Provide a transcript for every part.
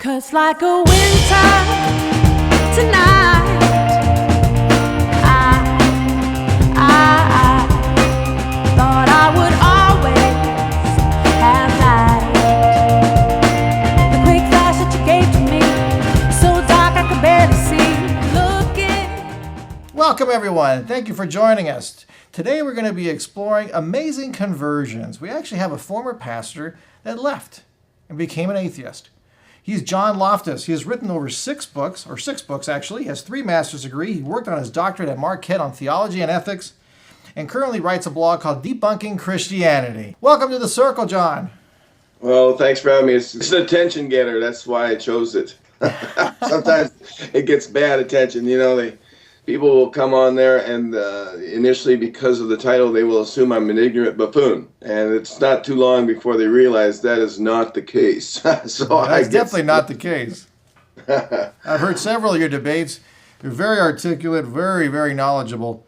'Cause like a winter tonight, I thought I would always have light. The quick flash that you gave to me, so dark I could barely see. Looking. Welcome everyone. Thank you for joining us. Today we're going to be exploring amazing conversions. We actually have a former pastor that left and became an atheist. He's John Loftus. He has written over six books actually. He has 3 master's degrees. He worked on his doctorate at Marquette on theology and ethics, and currently writes a blog called Debunking Christianity. Welcome to the circle, John. Well, thanks for having me. It's an attention getter. That's why I chose it. Sometimes it gets bad attention. People will come on there and initially, because of the title, they will assume I'm an ignorant buffoon. And it's not too long before they realize that is not the case. That's definitely not the case. I've heard several of your debates. You're very articulate, very, very knowledgeable.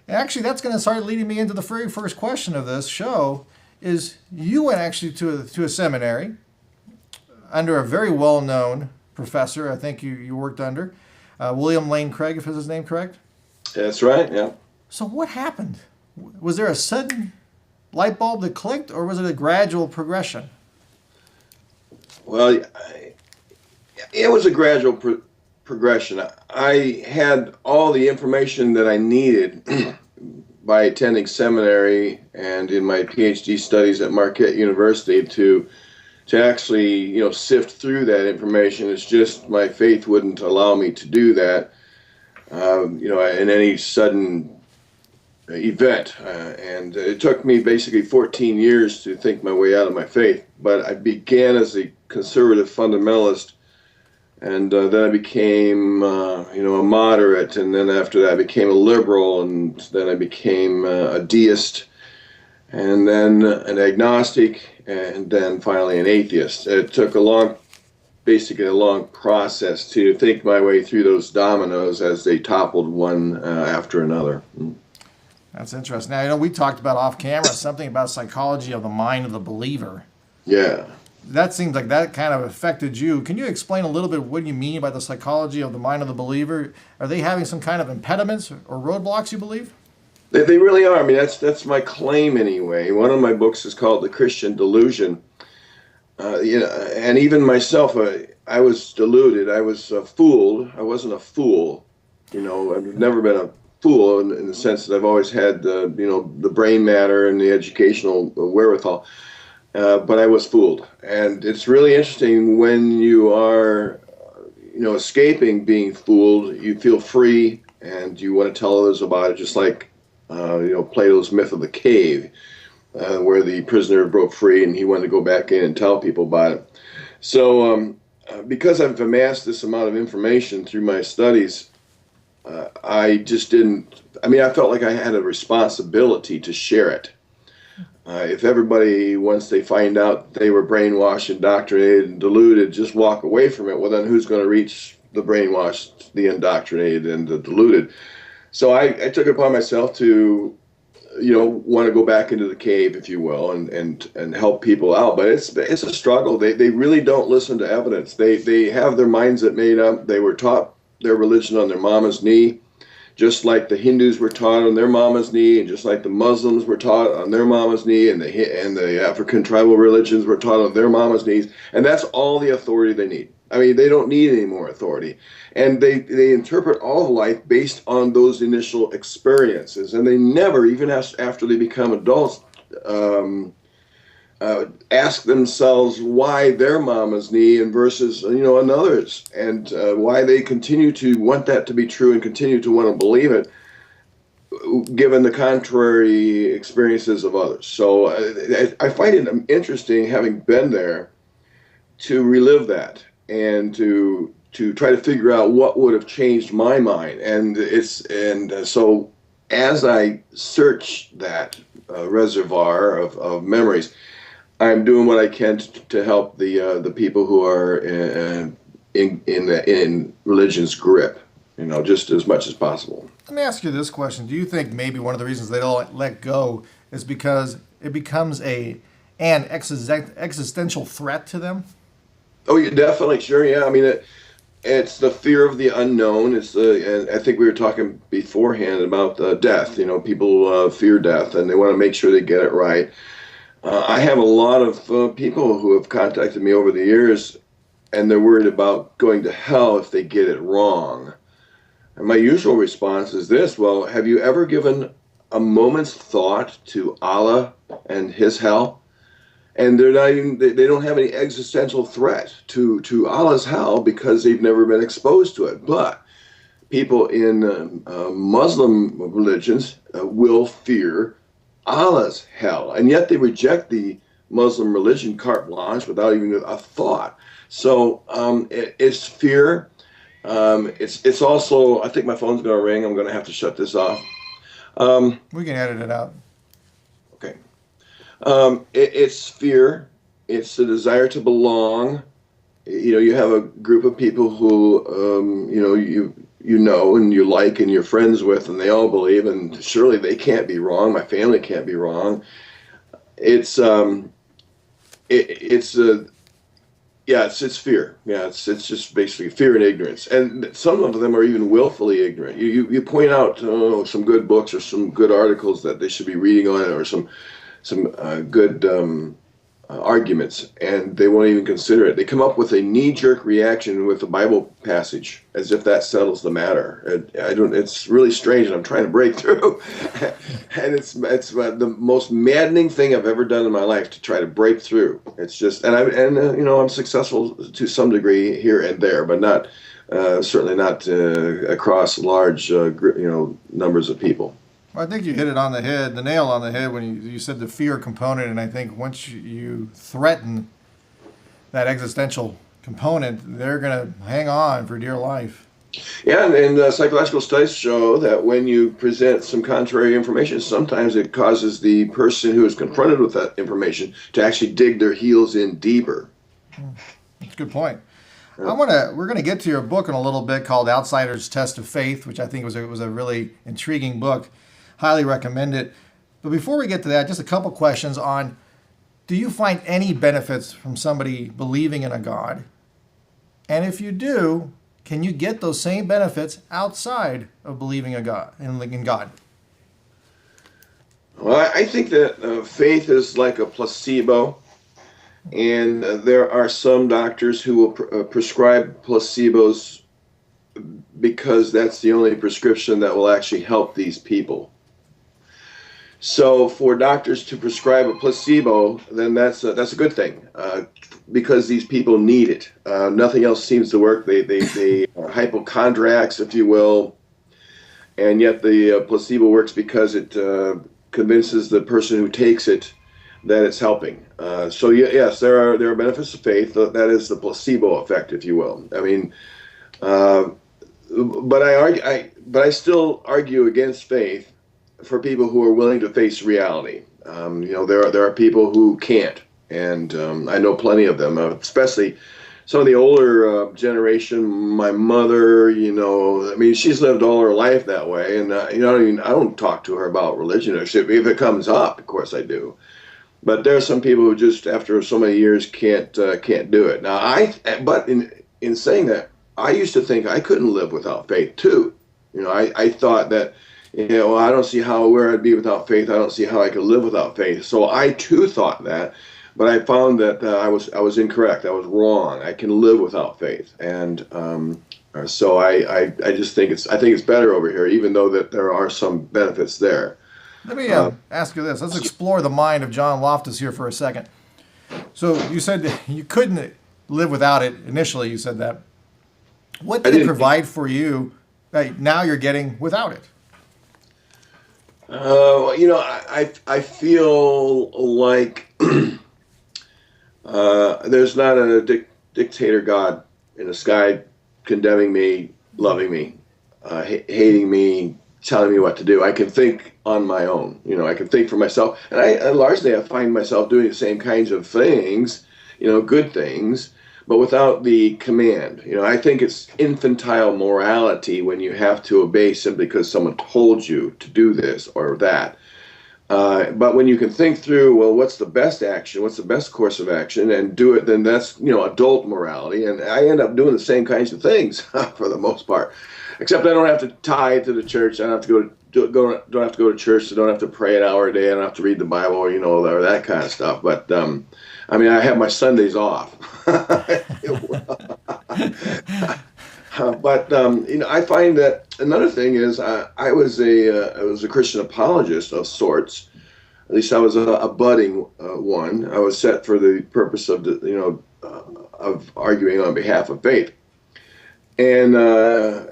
And actually, that's going to start leading me into the very first question of this show, is you went actually to a seminary under a very well-known professor, I think you worked under, William Lane Craig, if is his name correct? That's right, yeah. So what happened? Was there a sudden light bulb that clicked, or was it a gradual progression? Well, it was a gradual progression. I had all the information that I needed by attending seminary and in my PhD studies at Marquette University to actually, sift through that information. It's just my faith wouldn't allow me to do that, in any sudden event. And it took me basically 14 years to think my way out of my faith. But I began as a conservative fundamentalist, and then I became, a moderate, and then after that I became a liberal, and then I became a deist, and then an agnostic, and then finally an atheist. It took a long process to think my way through those dominoes as they toppled one after another. That's interesting. Now, we talked about off camera something about psychology of the mind of the believer. Yeah. That seems like that kind of affected you. Can you explain a little bit what you mean by the psychology of the mind of the believer? Are they having some kind of impediments or roadblocks, you believe? They really are. I mean, that's my claim anyway. One of my books is called The Christian Delusion. And even myself, I was deluded. I was fooled. I wasn't a fool. I've never been a fool in the sense that I've always had the brain matter and the educational wherewithal. But I was fooled. And it's really interesting when you are, escaping being fooled, you feel free and you want to tell others about it, just like Plato's myth of the cave, where the prisoner broke free and he wanted to go back in and tell people about it. So because I've amassed this amount of information through my studies, I felt like I had a responsibility to share it. If everybody, once they find out they were brainwashed, indoctrinated, and deluded, just walk away from it, well then who's going to reach the brainwashed, the indoctrinated, and the deluded? So I took it upon myself to, want to go back into the cave, if you will, and help people out. But it's a struggle. They really don't listen to evidence. They have their minds made up. They were taught their religion on their mama's knee, just like the Hindus were taught on their mama's knee, and just like the Muslims were taught on their mama's knee, and the African tribal religions were taught on their mama's knees. And that's all the authority they need. I mean, they don't need any more authority. And they interpret all of life based on those initial experiences. And they never, even after they become adults, ask themselves why their mama's knee and versus, another's. And why they continue to want that to be true and continue to want to believe it, given the contrary experiences of others. So I find it interesting, having been there, to relive that and to try to figure out what would have changed my mind. And so as I search that reservoir of memories, I'm doing what I can to help the people who are in religion's grip, just as much as possible. Let me ask you this question. Do you think maybe one of the reasons they don't let go is because it becomes an existential threat to them? Oh, yeah, definitely, sure, yeah. I mean, it's the fear of the unknown. And I think we were talking beforehand about death. You know, people fear death, and they want to make sure they get it right. I have a lot of people who have contacted me over the years, and they're worried about going to hell if they get it wrong. And my usual response is this: well, have you ever given a moment's thought to Allah and his hell? And they're not even, they don't have any existential threat to Allah's hell because they've never been exposed to it. But people in Muslim religions will fear Allah's hell, and yet they reject the Muslim religion carte blanche without even a thought. So it's fear. It's also, I think my phone's going to ring. I'm going to have to shut this off. We can edit it out. Okay. It's fear. It's the desire to belong. You know, you have a group of people who, you know and you like and you're friends with, and they all believe, and surely they can't be wrong. My family can't be wrong. It's fear. Yeah, it's just basically fear and ignorance, and some of them are even willfully ignorant. You point out some good books or some good articles that they should be reading on it, or some good arguments, and they won't even consider it. They come up with a knee-jerk reaction with a Bible passage as if that settles the matter. It's really strange, and I'm trying to break through. And it's the most maddening thing I've ever done in my life, to try to break through. It's just, I'm successful to some degree here and there, but not certainly not across large numbers of people. Well, I think you hit it on the head, the nail on the head, when you said the fear component. And I think once you threaten that existential component, they're going to hang on for dear life. Yeah, and psychological studies show that when you present some contrary information, sometimes it causes the person who is confronted with that information to actually dig their heels in deeper. That's a good point. Yeah. We're going to get to your book in a little bit, called Outsider's Test of Faith, which I think was a really intriguing book. Highly recommend it. But before we get to that, just a couple questions on, do you find any benefits from somebody believing in a God? And if you do, can you get those same benefits outside of believing in God? Well, I think that faith is like a placebo, and there are some doctors who will prescribe placebos because that's the only prescription that will actually help these people. So for doctors to prescribe a placebo, then that's a good thing, because these people need it. Nothing else seems to work. They are hypochondriacs, if you will, and yet the placebo works because it convinces the person who takes it that it's helping. So yes, there are benefits of faith. That is the placebo effect, if you will. I mean, but I still argue against faith for people who are willing to face reality. There are people who can't, and I know plenty of them, especially some of the older generation. My mother, she's lived all her life that way, and I don't talk to her about religion. If it comes up, of course I do. But there are some people who just, after so many years, can't do it. Now, but in saying that, I used to think I couldn't live without faith too. I thought that, I don't see where I'd be without faith. I don't see how I could live without faith. So I too thought that, but I found that I was incorrect. I was wrong. I can live without faith, and so I just think it's better over here, even though that there are some benefits there. Let me ask you this. Let's explore the mind of John Loftus here for a second. So you said that you couldn't live without it initially. You said that. What did it provide for you that now you're getting without it? I feel like there's not a dictator God in the sky condemning me, loving me, hating me, telling me what to do. I can think on my own. I can think for myself, and I find myself doing the same kinds of things, good things, but without the command. I think it's infantile morality when you have to obey simply because someone told you to do this or that. But when you can think through, well, what's the best action? What's the best course of action, and do it, then that's adult morality. And I end up doing the same kinds of things for the most part, except I don't have to tie to the church. I don't have to don't have to go to church. I don't have to pray an hour a day. I don't have to read the Bible, or that kind of stuff. But I mean, I have my Sundays off. But I find that another thing is I was a Christian apologist of sorts. At least I was a budding one. I was set for the purpose of of arguing on behalf of faith, and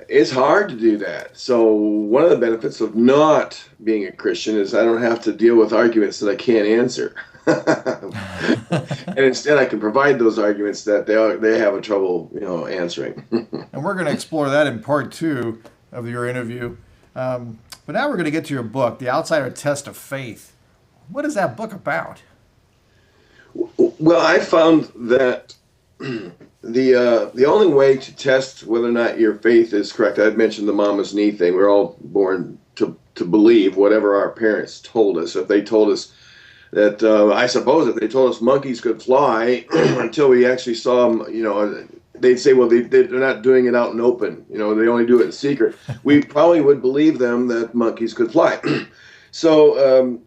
it's hard to do that. So one of the benefits of not being a Christian is I don't have to deal with arguments that I can't answer. And instead I can provide those arguments that they have a trouble answering. And we're going to explore that in part 2 of your interview. But now we're going to get to your book, The Outsider Test of Faith. What is that book about? Well, I found that the only way to test whether or not your faith is correct, I'd mentioned the mama's knee thing. We're all born to believe whatever our parents told us. If they told us that, I suppose if they told us monkeys could fly until we actually saw them, they'd say, well, they're not doing it out in open. They only do it in secret. We probably would believe them that monkeys could fly. So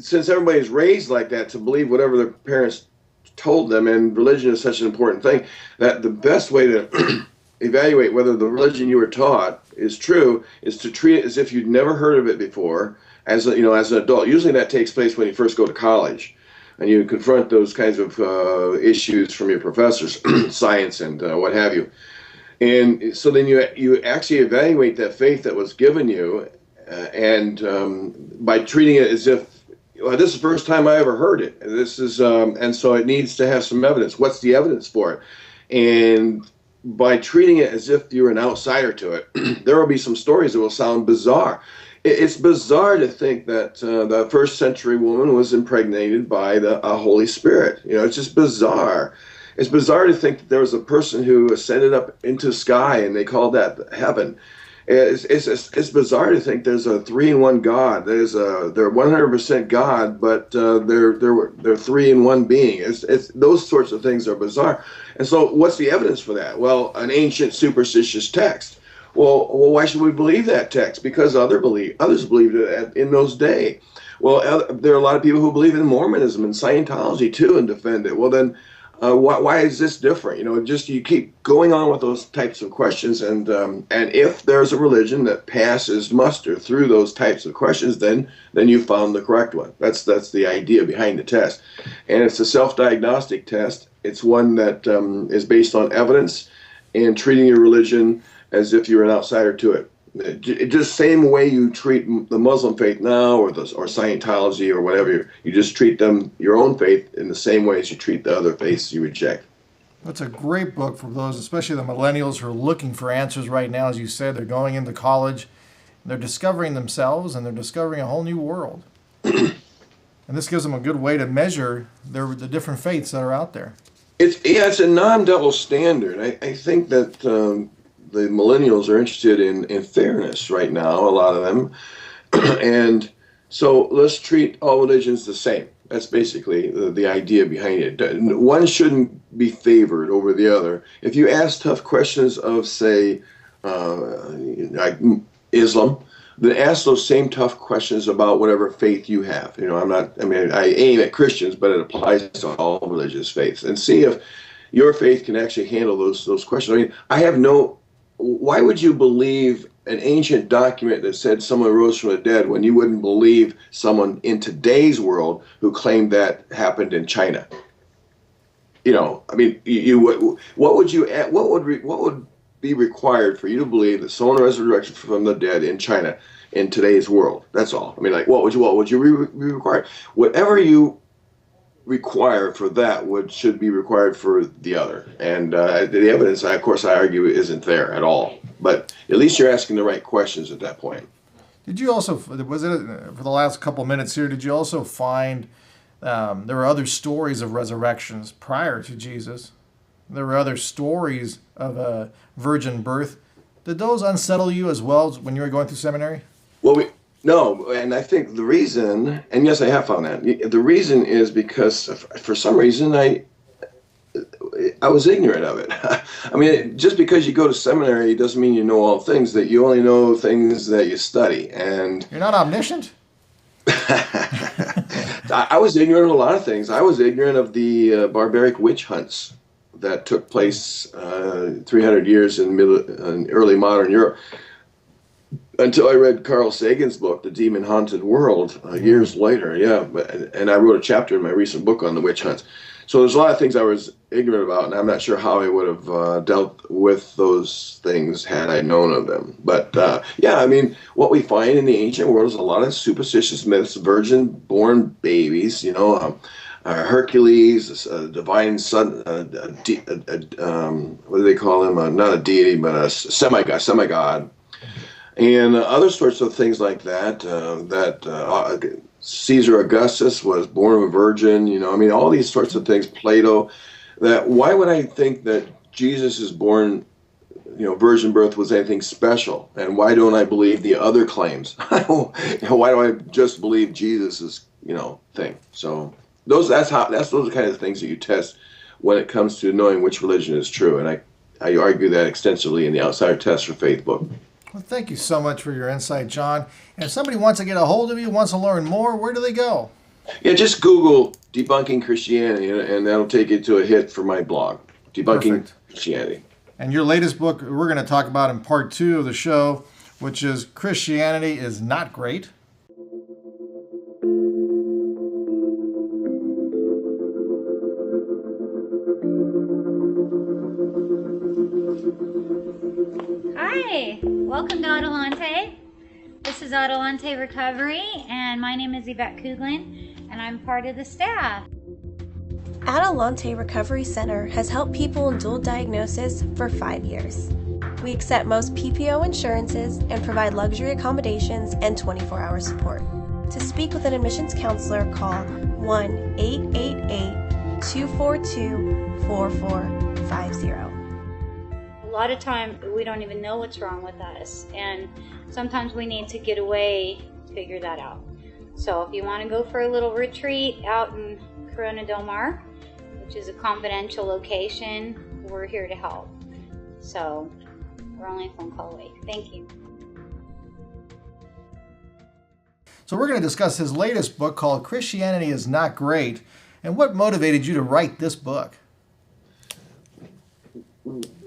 since everybody's raised like that to believe whatever their parents told them, and religion is such an important thing, that the best way to evaluate whether the religion you were taught is true is to treat it as if you'd never heard of it before, as an adult. Usually that takes place when you first go to college, and you confront those kinds of issues from your professors, science and what have you. And so then you actually evaluate that faith that was given you, and by treating it as if, well, this is the first time I ever heard it. This is, and so it needs to have some evidence. What's the evidence for it? And by treating it as if you're an outsider to it, there will be some stories that will sound bizarre. It's bizarre to think that the first century woman was impregnated by a Holy Spirit. It's just bizarre. It's bizarre to think that there was a person who ascended up into the sky and they called that heaven. It's bizarre to think there's a 3-in-1 God. They're 100% God, but they're 3-in-1 being. It's those sorts of things are bizarre. And so, what's the evidence for that? Well, an ancient superstitious text. Well, why should we believe that text? Because others believed it in those days. Well, there are a lot of people who believe in Mormonism and Scientology too and defend it. Well, then why is this different? Just you keep going on with those types of questions, and if there's a religion that passes muster through those types of questions, then you found the correct one. That's the idea behind the test, and it's a self-diagnostic test. It's one that is based on evidence and treating your religion as if you're an outsider to it. Just same way you treat the Muslim faith now, or Scientology or whatever, you just treat them, your own faith, in the same way as you treat the other faiths you reject. That's a great book for those, especially the millennials who are looking for answers right now. As you said, they're going into college, they're discovering themselves, and they're discovering a whole new world. And this gives them a good way to measure the different faiths that are out there. It's a non-double standard. I think that the millennials are interested in fairness right now, a lot of them. And so let's treat all religions the same. That's basically the idea behind it. One shouldn't be favored over the other. If you ask tough questions of, say, like Islam, then ask those same tough questions about whatever faith you have. I aim at Christians, but it applies to all religious faiths. And see if your faith can actually handle those questions. Why would you believe an ancient document that said someone rose from the dead when you wouldn't believe someone in today's world who claimed that happened in China? What would be required for you to believe that someone resurrected from the dead in China in today's world? That's all. What would you be required? Whatever you required for that should be required for the other, and the evidence, of course, I argue, isn't there at all. But at least you're asking the right questions at that point. Did you also, for the last couple minutes here, did you also find there were other stories of resurrections prior to Jesus? There were other stories of a virgin birth. Did those unsettle you as well when you were going through seminary? Well, No, and I think the reason, and yes, I have found that. The reason is because for some reason I was ignorant of it. I mean, just because you go to seminary doesn't mean you know all things, that you only know things that you study. And You're not omniscient? I was ignorant of a lot of things. I was ignorant of the barbaric witch hunts that took place 300 years in early modern Europe, until I read Carl Sagan's book, The Demon Haunted World, years later. Yeah, and I wrote a chapter in my recent book on the witch hunts. So there's a lot of things I was ignorant about, and I'm not sure how I would have dealt with those things had I known of them. But yeah, I mean, what we find in the ancient world is a lot of superstitious myths, virgin-born babies, Hercules, divine son, what do they call him? Not a deity, but a semigod. And other sorts of things like that, Caesar Augustus was born of a virgin, I mean, all these sorts of things, Plato, that why would I think that Jesus is born, virgin birth was anything special? And why don't I believe the other claims? Why do I just believe Jesus' thing? So those are the kind of things that you test when it comes to knowing which religion is true. And I argue that extensively in the Outsider Test for Faith book. Well, thank you so much for your insight, John. And if somebody wants to get a hold of you, wants to learn more, where do they go? Yeah, just Google Debunking Christianity, and that'll take you to a hit for my blog, Debunking Christianity. And your latest book we're going to talk about in part 2 of the show, which is Christianity is Not Great. Hi, welcome to Adelante. This is Adelante Recovery, and my name is Yvette Kuglin, and I'm part of the staff. Adelante Recovery Center has helped people in dual diagnosis for 5 years. We accept most PPO insurances and provide luxury accommodations and 24-hour support. To speak with an admissions counselor, call 1-888-242-4450. A lot of time we don't even know what's wrong with us, and sometimes we need to get away to figure that out. So if you want to go for a little retreat out in Corona del Mar, which is a confidential location, we're here to help. So we're only a phone call away. Thank you. So we're going to discuss his latest book called Christianity is Not Great. And what motivated you to write this book?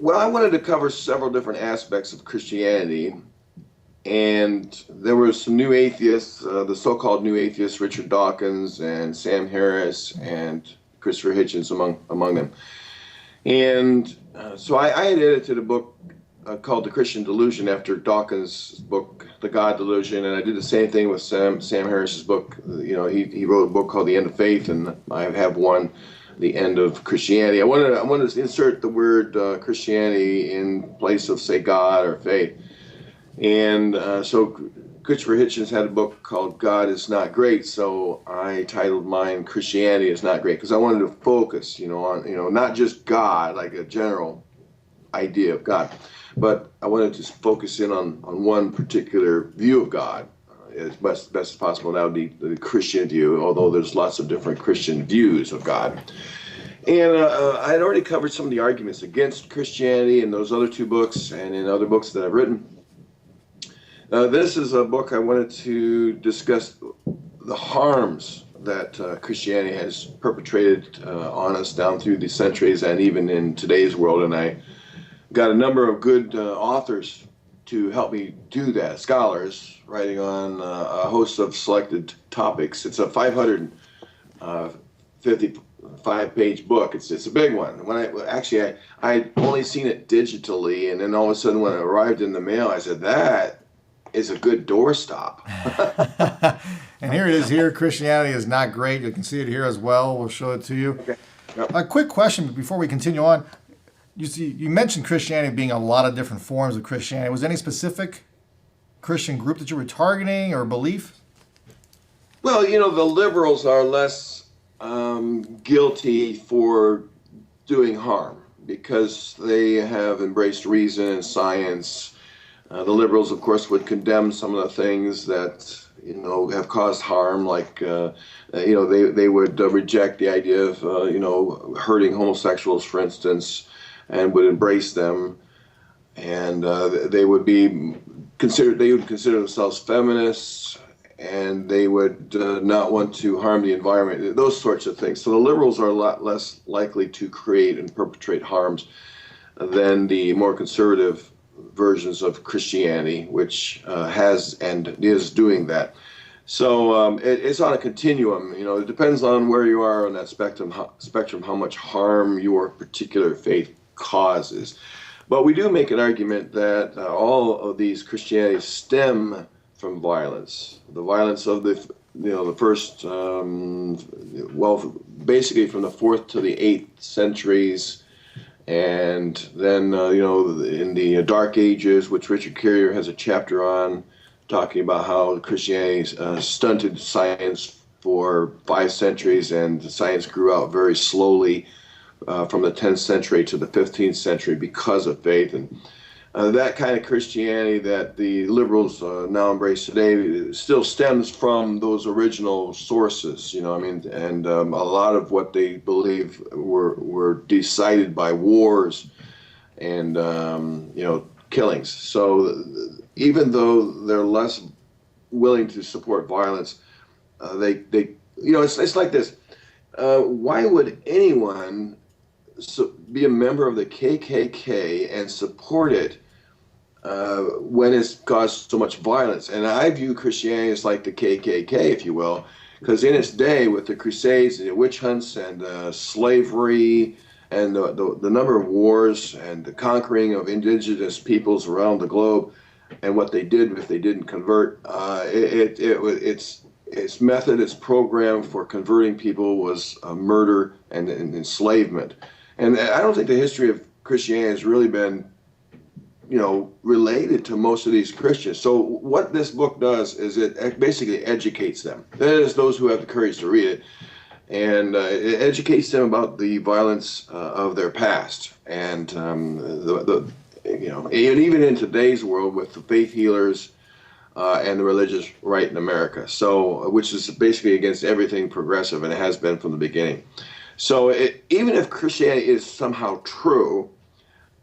Well, I wanted to cover several different aspects of Christianity, and there were some new atheists, the so-called new atheists, Richard Dawkins and Sam Harris and Christopher Hitchens among them. And so I had edited a book called The Christian Delusion after Dawkins' book, The God Delusion, and I did the same thing with Sam Harris's book. He wrote a book called The End of Faith, and I have one, The End of Christianity. I wanted to insert the word Christianity in place of, say, God or faith. And so Christopher Hitchens had a book called God is Not Great, so I titled mine Christianity is Not Great, because I wanted to focus, on, not just God, like a general idea of God, but I wanted to focus in on one particular view of God as best as possible. That would be the Christian view, although there's lots of different Christian views of God. And I had already covered some of the arguments against Christianity in those other two books and in other books that I've written. This is a book I wanted to discuss the harms that Christianity has perpetrated on us down through the centuries and even in today's world. And I got a number of good authors to help me do that, scholars writing on a host of selected topics. It's a 555-page book. It's a big one. I'd only seen it digitally, and then all of a sudden when it arrived in the mail, I said, that is a good doorstop. And here it is here. Christianity is Not Great. You can see it here as well. We'll show it to you. Okay. Yep. A quick question before we continue on. You mentioned Christianity being a lot of different forms of Christianity. Was there any specific Christian group that you were targeting or belief? Well, the liberals are less guilty for doing harm because they have embraced reason and science. The liberals, of course, would condemn some of the things that have caused harm, like they would reject the idea of hurting homosexuals, for instance, and would embrace them, and they would consider themselves feminists, and they would not want to harm the environment, those sorts of things. So the liberals are a lot less likely to create and perpetrate harms than the more conservative versions of Christianity, which has and is doing that. So it's on a continuum. It depends on where you are on that spectrum how much harm your particular faith causes. But we do make an argument that all of these Christianities stem from violence. The violence of the first, basically from the 4th to the 8th centuries, and then in the Dark Ages, which Richard Carrier has a chapter on, talking about how Christianity stunted science for 5 centuries, and science grew out very slowly from the 10th century to the 15th century because of faith. And that kind of Christianity that the liberals now embrace today still stems from those original sources, and a lot of what they believe were decided by wars and, killings. So even though they're less willing to support violence, it's like this. Why would anyone be a member of the KKK and support it when it's caused so much violence? And I view Christianity as like the KKK, if you will, because in its day, with the Crusades and the witch hunts and slavery and the number of wars and the conquering of indigenous peoples around the globe, and what they did if they didn't convert, its method, its program for converting people was murder and enslavement. And I don't think the history of Christianity has really been, related to most of these Christians. So what this book does is it basically educates them. That is, those who have the courage to read it. And it educates them about the violence of their past. And, and even in today's world with the faith healers and the religious right in America, which is basically against everything progressive, and it has been from the beginning. So even if Christianity is somehow true,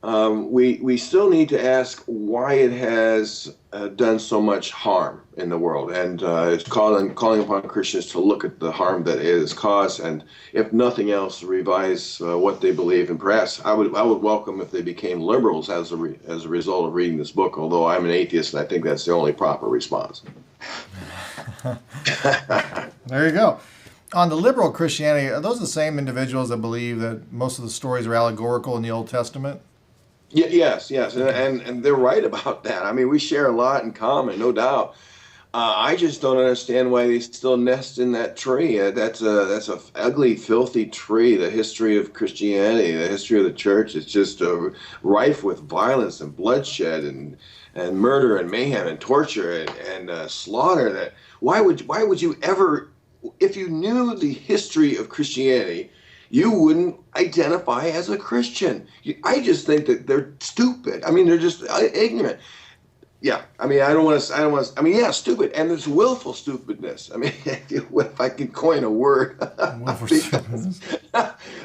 we still need to ask why it has done so much harm in the world, and it's calling upon Christians to look at the harm that it has caused, and if nothing else, revise what they believe. And perhaps I would welcome if they became liberals as a result of reading this book. Although I'm an atheist, and I think that's the only proper response. There you go. On the liberal Christianity, are those the same individuals that believe that most of the stories are allegorical in the Old Testament? Yes, and they're right about that. I mean, we share a lot in common, no doubt. I just don't understand why they still nest in that tree. That's a ugly, filthy tree. The history of Christianity, the history of the church is just rife with violence and bloodshed and murder and mayhem and torture and slaughter. That why would you ever, if you knew the history of Christianity, you wouldn't identify as a Christian. I just think that they're stupid. I mean, they're just ignorant. Yeah, I mean, yeah, stupid, and there's willful stupidness. I mean, if I could coin a word,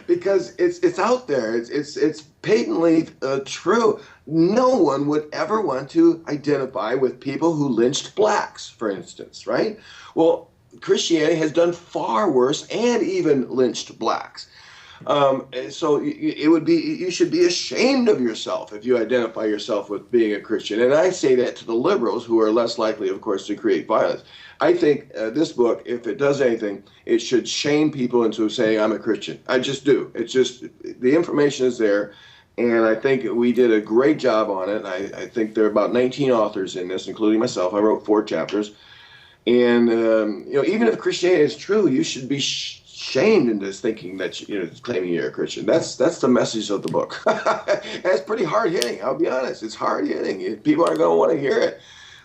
because it's out there. It's patently true. No one would ever want to identify with people who lynched blacks, for instance, right? Well, Christianity has done far worse and even lynched blacks. So you should be ashamed of yourself if you identify yourself with being a Christian. And I say that to the liberals, who are less likely, of course, to create violence. I think this book, if it does anything, it should shame people into saying, I'm a Christian. I just do. It's just, the information is there. And I think we did a great job on it. I think there are about 19 authors in this, including myself. I wrote 4 chapters. And, even if Christianity is true, you should be shamed into thinking that claiming you're a Christian. That's the message of the book. It's pretty hard hitting. I'll be honest. It's hard hitting. People aren't going to want to hear it,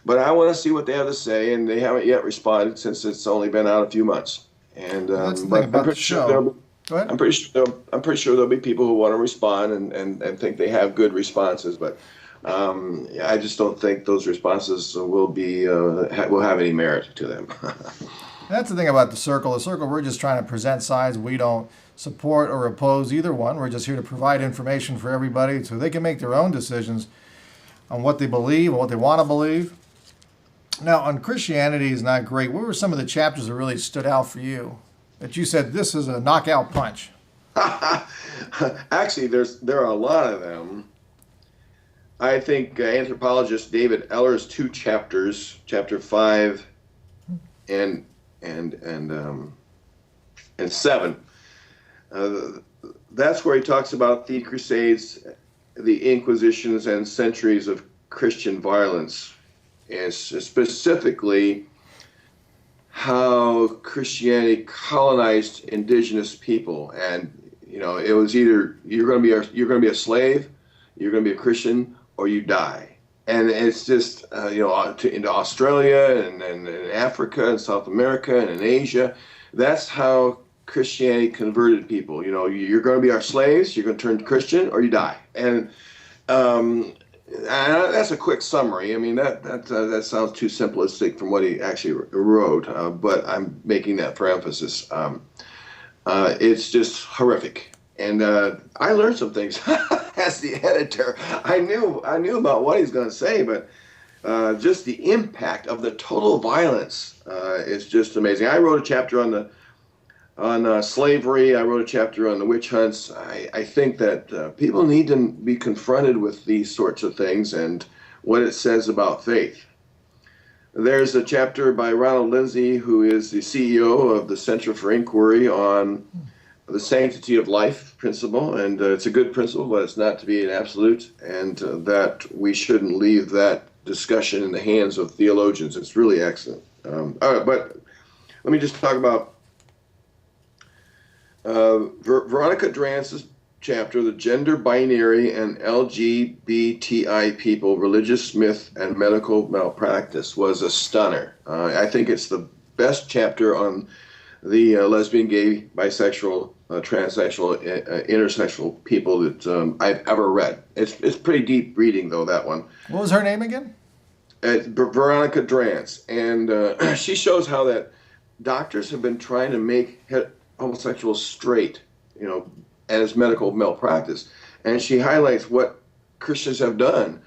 but I want to see what they have to say, and they haven't yet responded since it's only been out a few months. And that's the thing about the show. Go ahead. I'm pretty sure there'll be people who want to respond and think they have good responses, but I just don't think those responses will have any merit to them. That's the thing about the circle. The circle, we're just trying to present sides. We don't support or oppose either one. We're just here to provide information for everybody so they can make their own decisions on what they believe and what they want to believe. Now, on Christianity is not great. What were some of the chapters that really stood out for you? That you said, this is a knockout punch? Actually, there are a lot of them. I think anthropologist David Eller's 2 chapters, chapter 5 and 7, that's where he talks about the Crusades, the Inquisitions, and centuries of Christian violence, and specifically how Christianity colonized indigenous people. And it was either you're going to be a slave, you're going to be a Christian, or you die. And it's just into Australia and Africa and South America and in Asia. That's how Christianity converted people. You're going to be our slaves, you're going to turn Christian, or you die. And that's a quick summary. I mean, that sounds too simplistic from what he actually wrote, but I'm making that for emphasis. It's just horrific. And I learned some things as the editor. I knew about what he's going to say, but just the impact of the total violence is just amazing. I wrote a chapter on slavery. I wrote a chapter on the witch hunts. I think that people need to be confronted with these sorts of things and what it says about faith. There's a chapter by Ronald Lindsay, who is the CEO of the Center for Inquiry on the sanctity of life principle, and it's a good principle, but it's not to be an absolute, and that we shouldn't leave that discussion in the hands of theologians. It's really excellent. All right, but let me just talk about Veronica Drance's chapter, The Gender Binary and LGBTI People, Religious Myth and Medical Malpractice, was a stunner. I think it's the best chapter on the lesbian, gay, bisexual, transsexual, intersexual people that I've ever read. It's pretty deep reading, though, that one. What was her name again? Veronica Drance. And she shows how that doctors have been trying to make homosexuals straight, as medical malpractice. And she highlights what Christians have done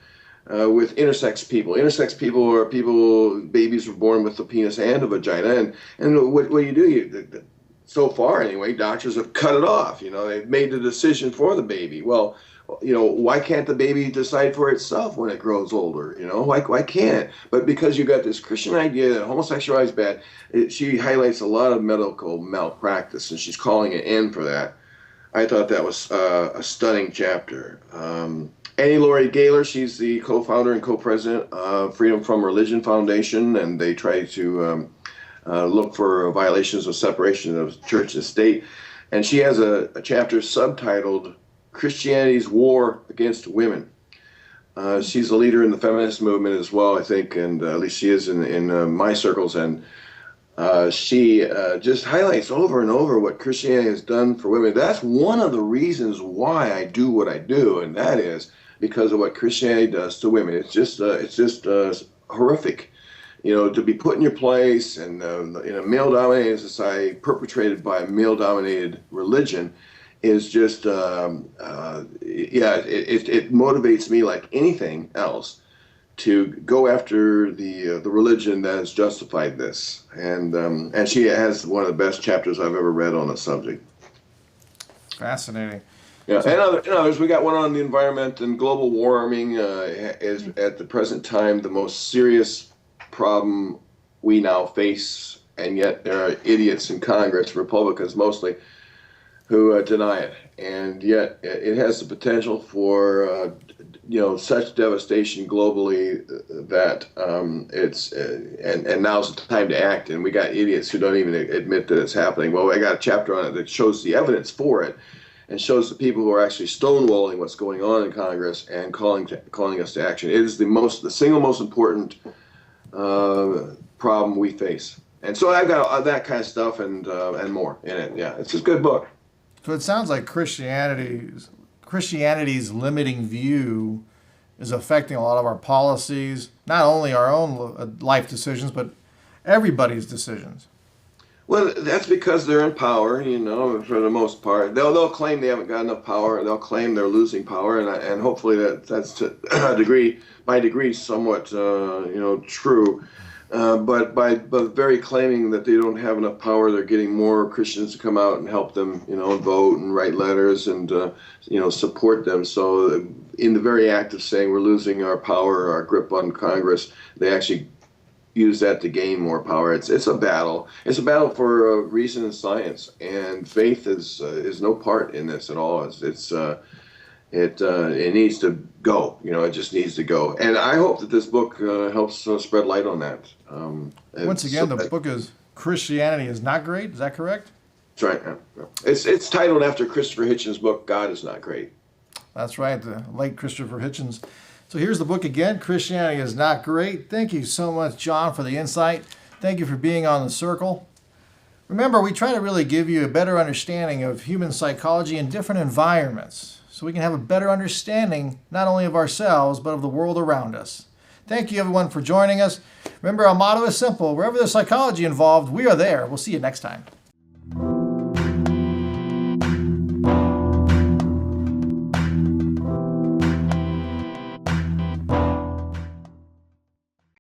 with intersex people. Intersex people are babies are born with a penis and a vagina. And what you do, so far anyway, doctors have cut it off. They've made the decision for the baby. Well, why can't the baby decide for itself when it grows older? Why can't? But because you got this Christian idea that homosexuality is bad, she highlights a lot of medical malpractice, and she's calling an end for that. I thought that was a stunning chapter. Annie Laurie Gaylor, she's the co-founder and co-president of Freedom from Religion Foundation, and they try to look for violations of separation of church and state. And she has a chapter subtitled Christianity's War Against Women. She's a leader in the feminist movement as well, I think, and at least she is in my circles. And she just highlights over and over what Christianity has done for women. That's one of the reasons why I do what I do, and that is because of what Christianity does to women. It's just horrific, to be put in your place and in a male-dominated society, perpetrated by a male-dominated religion, is just it motivates me like anything else to go after the religion that has justified this. And she has one of the best chapters I've ever read on the subject. Fascinating. Yeah, and others. We got one on the environment, and global warming is at the present time the most serious problem we now face, and yet there are idiots in Congress, Republicans mostly, who deny it. And yet it has the potential for such devastation globally that it's and now's the time to act. And we got idiots who don't even admit that it's happening. Well, I got a chapter on it that shows the evidence for it, and shows the people who are actually stonewalling what's going on in Congress and calling us to action. It is the single most important problem we face. And so I've got that kind of stuff and more in it. Yeah, it's a good book. So it sounds like Christianity's limiting view is affecting a lot of our policies, not only our own life decisions, but everybody's decisions. Well, that's because they're in power, you know, for the most part. They'll claim they haven't got enough power. They'll claim they're losing power, and hopefully that's to a degree, by degree, somewhat, true. But by very claiming that they don't have enough power, they're getting more Christians to come out and help them, vote and write letters and, support them. So in the very act of saying we're losing our power, our grip on Congress, they actually use that to gain more power. It's a battle. It's a battle for reason and science, and faith is no part in this at all. It needs to go. It just needs to go. And I hope that this book helps spread light on that. Once again, the book is Christianity is Not Great. Is that correct? That's right. Yeah. It's titled after Christopher Hitchens' book, God is Not Great. That's right, the late Christopher Hitchens. So here's the book again, Christianity is Not Great. Thank you so much, John, for the insight. Thank you for being on the circle. Remember, we try to really give you a better understanding of human psychology in different environments, so we can have a better understanding not only of ourselves, but of the world around us. Thank you, everyone, for joining us. Remember, our motto is simple. Wherever there's psychology involved, we are there. We'll see you next time.